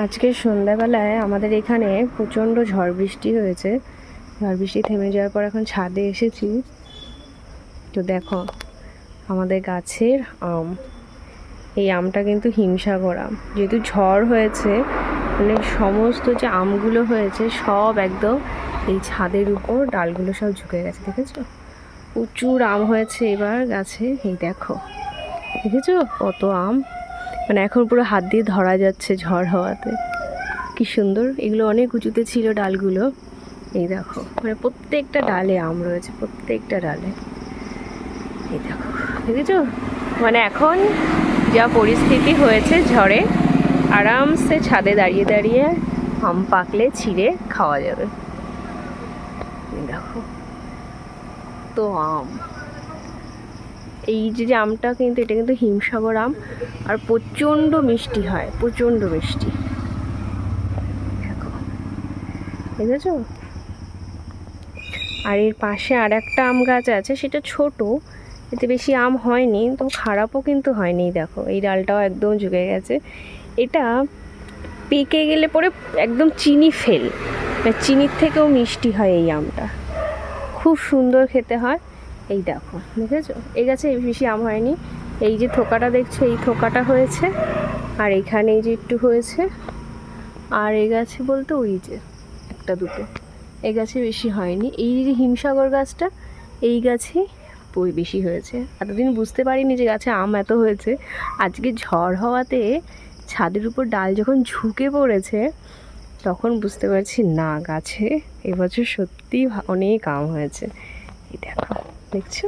আজকে সন্ধ্যাবেলায় আমাদের এখানে প্রচণ্ড ঝড় বৃষ্টি হয়েছে। ঝড় বৃষ্টি থেমে যাওয়ার পর এখন ছাদে এসেছি। তো দেখো আমাদের গাছের আম, এই আমটা কিন্তু হিমসাগর আম। যেহেতু ঝড় হয়েছে মানে সমস্ত যে আমগুলো হয়েছে সব একদম এই ছাদের উপর ডালগুলো সব ঝুঁকে গেছে, দেখেছো? প্রচুর আম হয়েছে এবার গাছে। এই দেখো, দেখেছো কত আম, মানে এখন পুরো হাত দিয়ে ধরা যাচ্ছে ঝড় হওয়াতে। কি সুন্দর, এগুলো অনেক উঁচুতে ছিল ডালগুলো। এই দেখো মানে প্রত্যেকটা ডালে আম রয়েছে, প্রত্যেকটা ডালে। এই দেখো, দেখেছো? মানে এখন যা পরিস্থিতি হয়েছে ঝড়ে, আরামসে ছাদে দাঁড়িয়ে দাঁড়িয়ে আম পাকলে ছিঁড়ে খাওয়া যাবে। দেখো তো আম, এই যে আমটা কিন্তু এটা কিন্তু হিমসাগর আম, আর প্রচণ্ড মিষ্টি হয়, প্রচণ্ড মিষ্টি। দেখো, দেখেছো? আর এর পাশে আর একটা আম গাছ আছে, সেটা ছোট, এতে বেশি আম হয়নি, তো খারাপও কিন্তু হয়নি। দেখো এই ডালটাও একদম ঝুঁকে গেছে। এটা পেকে গেলে পরে একদম চিনি ফেল, মানে চিনির থেকেও মিষ্টি হয় এই আমটা, খুব সুন্দর খেতে হয়। এই দেখো, দেখেছো? এই গাছে বেশি আম হয়নি, এই যে থোকাটা দেখছো এই থোকাটা হয়েছে, আর এইখানে এই যে একটু হয়েছে, আর এই গাছে বলতে ওই যে একটা দুটো, এই গাছে বেশি হয়নি। এই যে হিমসাগর গাছটা, এই গাছে বেশি হয়েছে। এতদিন বুঝতে পারিনি যে গাছে আম এত হয়েছে। আজকে ঝড় হওয়াতে ছাদের উপর ডাল যখন ঝুঁকে পড়েছে তখন বুঝতে পারছি না, গাছে এবছর সত্যি অনেক আম হয়েছে। এই দেখো, দেখছো?